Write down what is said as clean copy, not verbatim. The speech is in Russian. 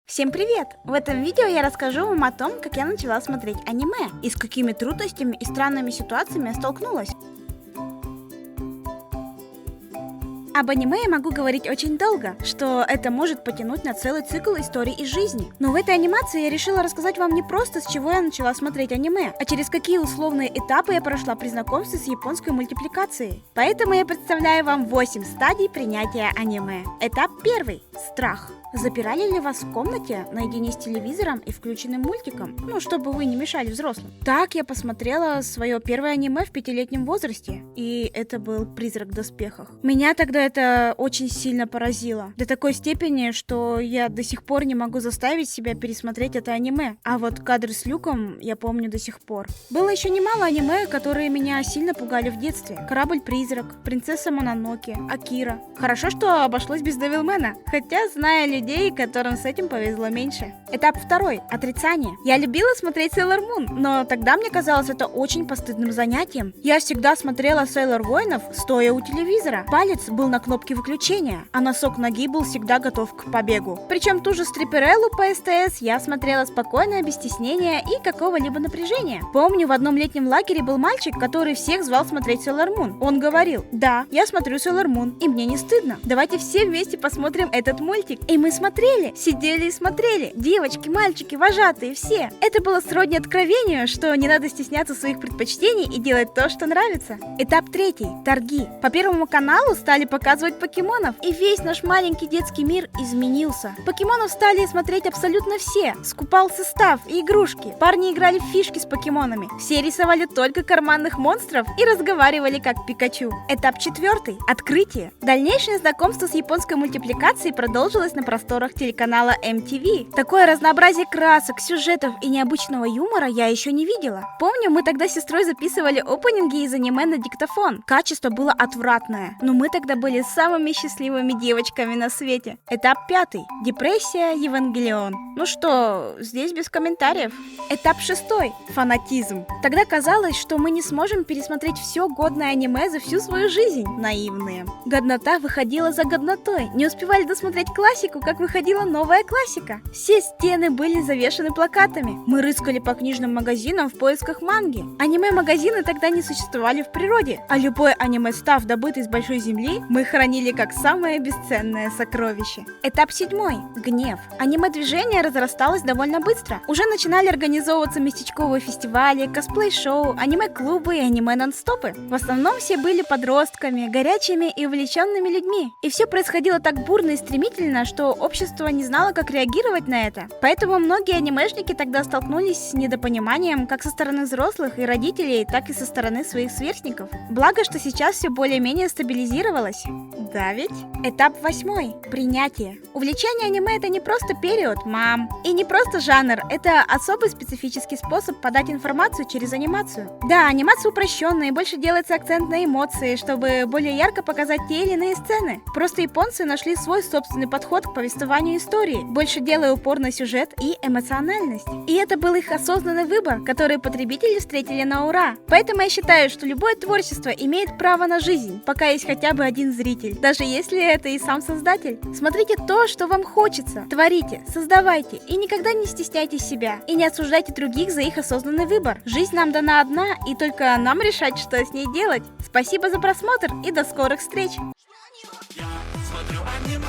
Всем привет! В этом видео я расскажу вам о том, как я начала смотреть аниме и с какими трудностями и странными ситуациями я столкнулась. Об аниме я могу говорить очень долго, что это может потянуть на целый цикл историй из жизни. Но в этой анимации я решила рассказать вам не просто, с чего я начала смотреть аниме, а через какие условные этапы я прошла при знакомстве с японской мультипликацией. Поэтому я представляю вам 8 стадий принятия аниме. Этап 1. Страх. Запирали ли вас в комнате наедине с телевизором и включенным мультиком? Чтобы вы не мешали взрослым. Так я посмотрела свое первое аниме в 5-летнем возрасте, и это был «Призрак в доспехах». Меня тогда это очень сильно поразило. До такой степени, что я до сих пор не могу заставить себя пересмотреть это аниме. А вот кадры с Люком я помню до сих пор. Было еще немало аниме, которые меня сильно пугали в детстве. «Корабль-призрак», «Принцесса Мононоке», «Акира». Хорошо, что обошлось без Девилмена, хотя, зная людей, которым с этим повезло меньше. Этап 2. Отрицание. Я любила смотреть Sailor Moon, но тогда мне казалось это очень постыдным занятием. Я всегда смотрела Sailor Воинов, стоя у телевизора. Палец был на кнопке выключения, а носок ноги был всегда готов к побегу. Причем ту же Стрипереллу по СТС я смотрела спокойно, без стеснения и какого-либо напряжения. Помню, в одном летнем лагере был мальчик, который всех звал смотреть Sailor Moon. Он говорил: «Да, я смотрю Sailor Moon, и мне не стыдно. Давайте все вместе посмотрим этот мультик». И мы смотрели, сидели и смотрели. Девочки, мальчики, вожатые, все. Это было сродни откровению, что не надо стесняться своих предпочтений и делать то, что нравится. Этап 3. Торги. По Первому каналу стали показывать покемонов, и весь наш маленький детский мир изменился. Покемонов стали смотреть абсолютно все. Скупался став и игрушки. Парни играли в фишки с покемонами. Все рисовали только карманных монстров и разговаривали как Пикачу. Этап 4. Открытие. Дальнейшее знакомство с японской мультипликацией продолжилось на просторах телеканала MTV. Такое разнообразие красок, сюжетов и необычного юмора я еще не видела. Помню, мы тогда с сестрой записывали опенинги из аниме на диктофон. Качество было отвратное, но мы тогда были самыми счастливыми девочками на свете. Этап 5. Депрессия, Евангелион. Здесь без комментариев. Этап 6. Фанатизм. Тогда казалось, что мы не сможем пересмотреть все годное аниме за всю свою жизнь. Наивные. Годнота выходила за годнотой. Не успевали досмотреть классику, как выходила новая классика. Все стены были завешаны плакатами. Мы рыскали по книжным магазинам в поисках манги. Аниме-магазины тогда не существовали в природе, а любой аниме-став, добытый с большой земли, мы хранили как самое бесценное сокровище. Этап 7. Гнев. Аниме-движение разрасталось довольно быстро. Уже начинали организовываться местечковые фестивали, косплей-шоу, аниме-клубы и аниме-нонстопы. В основном все были подростками, горячими и увлеченными людьми. И все происходило так бурно и стремительно, что общество не знало, как реагировать на это. Поэтому многие анимешники тогда столкнулись с недопониманием как со стороны взрослых и родителей, так и со стороны своих сверстников. Благо, что сейчас все более-менее стабилизировалось. Да ведь? Этап 8. Принятие. Увлечение аниме — это не просто период, мам. И не просто жанр, это особый специфический способ подать информацию через анимацию. Да, анимация упрощенная и больше делается акцент на эмоции, чтобы более ярко показать те или иные сцены. Просто японцы нашли свой собственный подход к повествованию истории, больше делая упор на сюжет и эмоциональность. И это был их осознанный выбор, который потребители встретили на ура. Поэтому я считаю, что любое творчество имеет право на жизнь, пока есть хотя бы один зритель, даже если это и сам создатель. Смотрите то, что вам хочется, творите, создавайте и никогда не стесняйте себя и не осуждайте других за их осознанный выбор. Жизнь нам дана одна, и только нам решать, что с ней делать. Спасибо за просмотр и до скорых встреч! Я смотрю аниме.